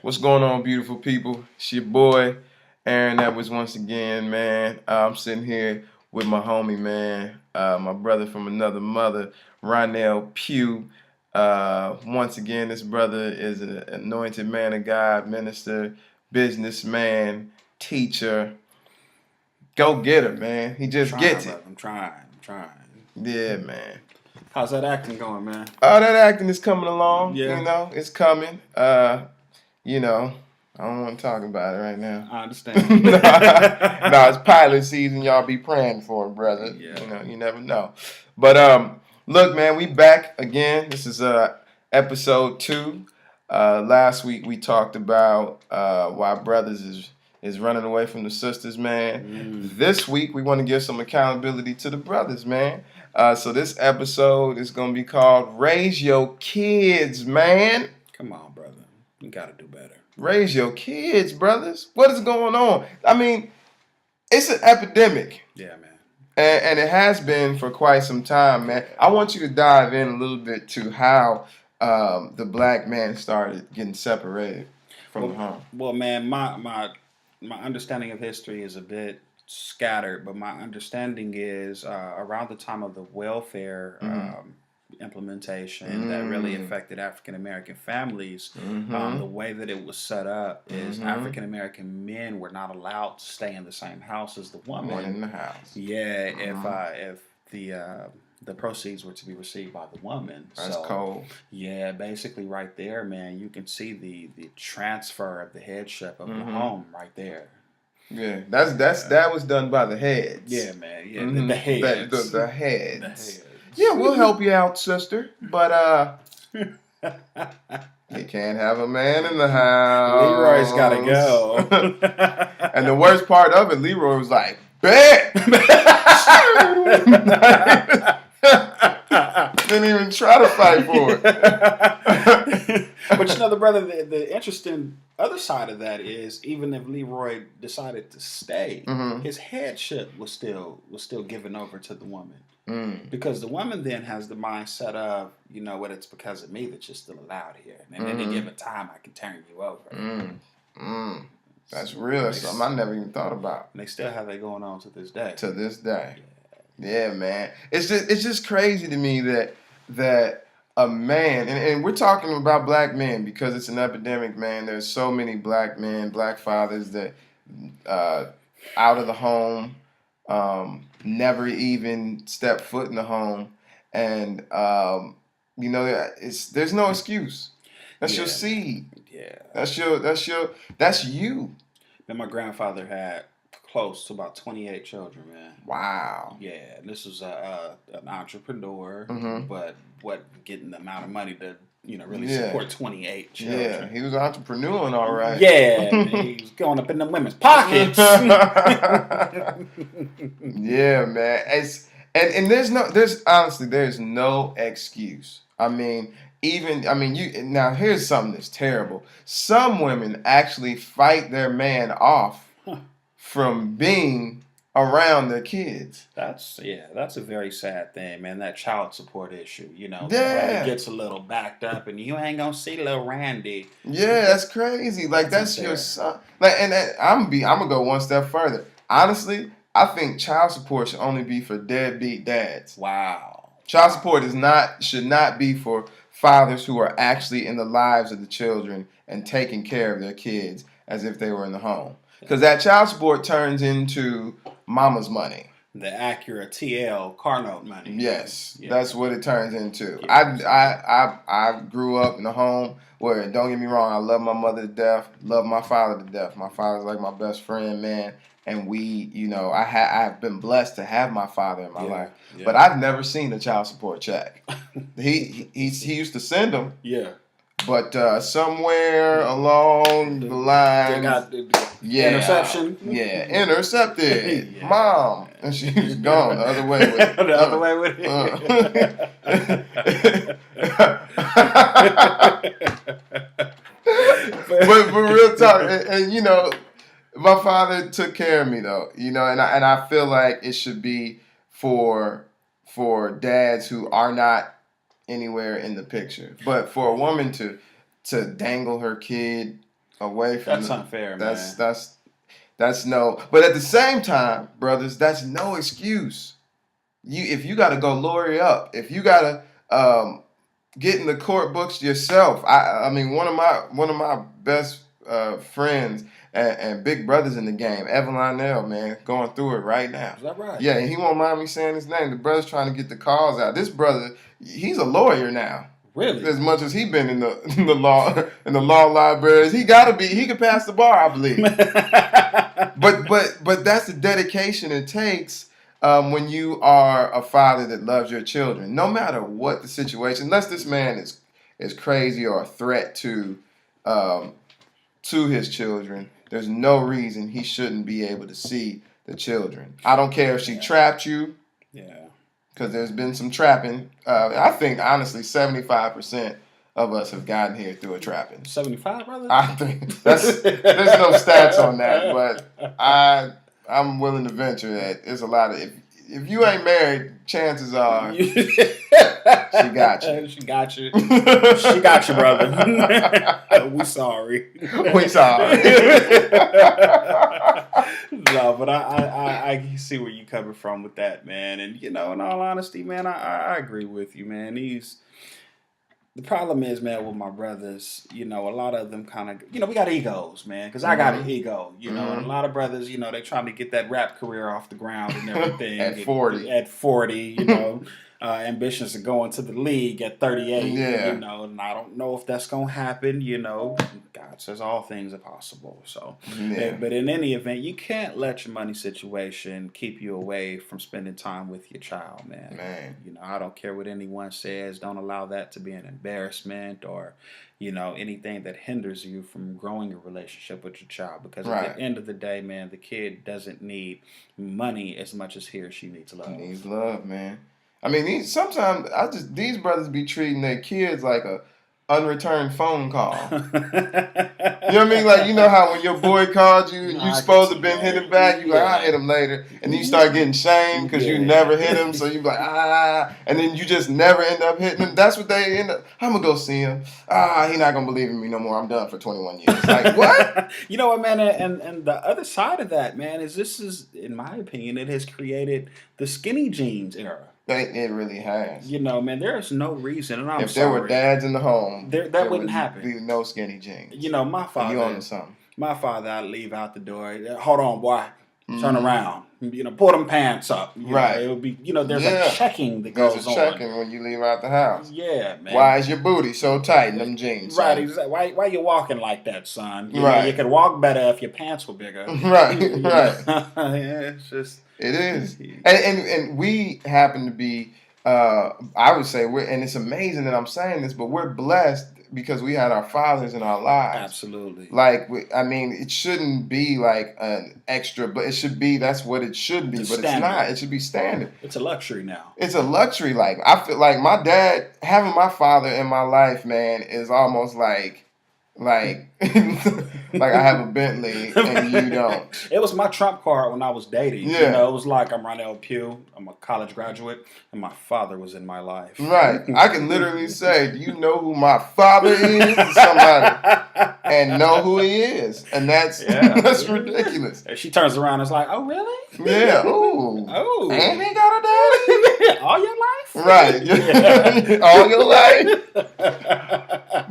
What's going on, beautiful people? It's your boy, Aaron Edwards once again, man. I'm sitting here with my homie, man, my brother from another mother, Ronell Pugh. Once again, this brother is an anointed man of God, minister, businessman, teacher. Go get her, man. He just Trying, gets it. brother. I'm trying. Yeah, man. How's that acting going, man? That acting is coming along. Yeah. It's coming. You know, I don't want to talk about it right now. I understand. No, it's pilot season. Y'all be praying for it, brother. Yeah. You never know. But look, man, we back again. This is episode 2. Last week we talked about why brothers is running away from the sisters, man. This week we want to give some accountability to the brothers, man. So this episode is gonna be called "Raise Your Kids," man. Come on, brother. You gotta do better. Raise your kids, brothers. What is going on? I mean, it's an epidemic. Yeah, man. And it has been for quite some time, man. I want you to dive in a little bit to how the black man started getting separated from the home. Well, man, my understanding of history is a bit scattered, but my understanding is around the time of the welfare implementation that really affected African American families. The way that it was set up is African American men were not allowed to stay in the same house as the woman. One in the house. Yeah, if the proceeds were to be received by the woman. That's cold. Yeah, basically right there, man, you can see the transfer of the headship of the home right there. Yeah, that was done by the heads. Yeah, man. Yeah, the heads. The heads. Yeah, we'll help you out, sister. But you can't have a man in the house. Leroy's gotta go. And the worst part of it, Leroy was like, bet. Didn't even try to fight for it. But you know, the interesting other side of that is even if Leroy decided to stay, his headship was still given over to the woman. Because the woman then has the mindset of, you know what, it's because of me that you're still allowed here. And at any given time, I can turn you over. That's real. That's something I never even thought about. And they still have that going on to this day. To this day. Yeah, man. It's just crazy to me that a man, and we're talking about black men because it's an epidemic, man. There's so many black men, black fathers that out of the home, never even step foot in the home, and there's no excuse. That's your seed. Yeah. That's you. And my grandfather had close to about 28 children, man. Wow. Yeah, this was an entrepreneur, but getting the amount of money to really support 28 children. Yeah, he was entrepreneuring, all right. Yeah, he was going up in the women's pockets. Yeah, man. And there's no excuse. Now here's something that's terrible. Some women actually fight their man off from being around their kids. That's a very sad thing, man. That child support issue, Yeah. It gets a little backed up, and you ain't gonna see little Randy. Yeah, that's crazy. Like that's your son. Like, and I'm gonna go one step further. Honestly, I think child support should only be for deadbeat dads. Wow. Child support should not be for fathers who are actually in the lives of the children and taking care of their kids as if they were in the home. Because that child support turns into mama's money. The Acura TL car note money. Yes, that's what it turns into. I grew up in a home where, don't get me wrong, I love my mother to death, love my father to death. My father's like my best friend, man. And I've been blessed to have my father in my life. Yeah. But I've never seen a child support check. He used to send them. Yeah. But somewhere along the line, interception. Yeah, intercepted. Yeah. Mom, and she was gone the other way with it. The other way with it. But real talk, and my father took care of me though, and I feel like it should be for dads who are not anywhere in the picture. But for a woman to dangle her kid away from. That's unfair, man. Man. That's no. But at the same time, brothers, that's no excuse. If you got to go lawyer up, if you got to get in the court books yourself. I mean, one of my best friends and big brothers in the game, Edwards and Ronell, man, going through it right now. Is that right? Yeah, and he won't mind me saying his name. The brother's trying to get the calls out. This brother, he's a lawyer now. Really? As much as he been in the law libraries, he can pass the bar, I believe. but that's the dedication it takes. When you are a father that loves your children, no matter what the situation, unless this man is crazy or a threat to his children, there's no reason he shouldn't be able to see the children. I don't care if she trapped you. Yeah. Because there's been some trapping. I think honestly, 75% of us have gotten here through a trapping. 75, brother? I think there's no stats on that, but I'm willing to venture that there's a lot of if you ain't married, chances are she got you. She got you. She got you, brother. We sorry. We sorry. No, but I see where you coming from with that, man. And in all honesty, man, I agree with you, man. The problem is, man, with my brothers, a lot of them kind of, we got egos, man, because I got an ego, and a lot of brothers, they trying to get that rap career off the ground and everything. At 40. At 40, ambitions to go into the league at 38, and I don't know if that's going to happen, God says all things are possible. So, but in any event, you can't let your money situation keep you away from spending time with your child, man. I don't care what anyone says. Don't allow that to be an embarrassment or, anything that hinders you from growing a relationship with your child. Because at the end of the day, man, the kid doesn't need money as much as he or she needs love. He needs love, man. I mean, these brothers be treating their kids like a unreturned phone call. You know what I mean? Like, how when your boy called you and you supposed to have been hitting back, you like, I'll hit him later. And then you start getting shamed because you never hit him. So you be like, and then you just never end up hitting him. That's what they end up. I'm going to go see him. He not going to believe in me no more. I'm done for 21 years. Like, what? You know what, man? And the other side of that, man, is in my opinion, it has created the skinny jeans era. It really has. Man, there's no reason, and if there were dads in the home, that wouldn't happen. Be no skinny jeans. My father. You on something? My father, I'd leave out the door. Hold on, boy. Turn around. Pull them pants up. Right. It would be. There's a checking that goes on. There's a checking when you leave out the house. Yeah, man. Why is your booty so tight in them jeans? Right. Exactly. Why you walking like that, son? Right. You could walk better if your pants were bigger. Right. Yeah, it's just. It is, and we happen to be. I would say and it's amazing that I'm saying this, but we're blessed because we had our fathers in our lives. Absolutely. Like, it shouldn't be like an extra, but it should be, that's what it should be, but standard. It's not. It should be standard. It's a luxury now. It's a luxury. Like, I feel like my dad, having my father in my life, man, is almost like I have a Bentley and you don't. It was my trump card when I was dating. Yeah. It was like, I'm Ronell Pugh, I'm a college graduate, and my father was in my life. Right. I can literally say, do you know who my father is? To somebody and know who he is. And that's ridiculous. And she turns around and is like, oh, really? Yeah. Ooh. Oh. And he got a daddy? All your life? Right. Yeah. All your life?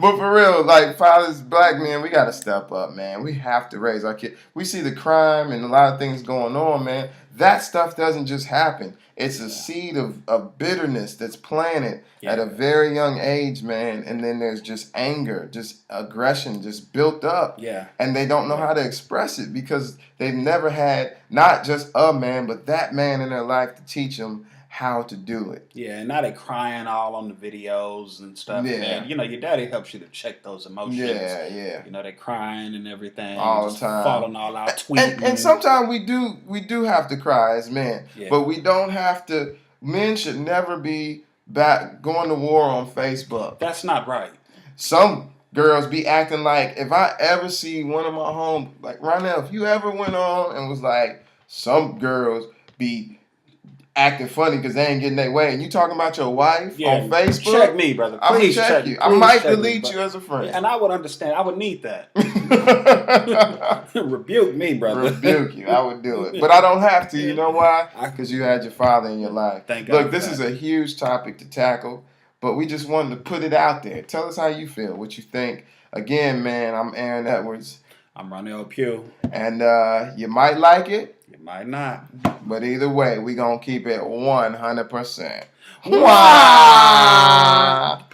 But for real, like, fathers, black men, we got to step up, man. We have to raise our kids. We see the crime and a lot of things going on, man. That stuff doesn't just happen. It's a seed of bitterness that's planted at a very young age, man. And then there's just anger, just aggression, just built up. Yeah. And they don't know how to express it because they've never had not just a man, but that man in their life to teach them how to do it. Yeah, and now they're crying all on the videos and stuff. Yeah. And, your daddy helps you to check those emotions. Yeah. They're crying and everything. All the time. Falling all out, tweeting. And sometimes we do have to cry as men. Yeah. But we don't have to. Men should never be back going to war on Facebook. That's not right. Some girls be acting like, if I ever see one of my home, like Ronell, if you ever went on and was like, some girls be acting funny because they ain't getting their way. And you talking about your wife on Facebook? Check me, brother. Please I'm gonna check you. I might delete you as a friend. And I would understand. I would need that. Rebuke me, brother. Rebuke you. I would do it. But I don't have to. You know why? Because you had your father in your life. Thank God. Look, this is a huge topic to tackle, but we just wanted to put it out there. Tell us how you feel, what you think. Again, man, I'm Aaron Edwards. I'm Ronell Pugh. And you might like it. You might not. But either way, we going to keep it 100%. Wow.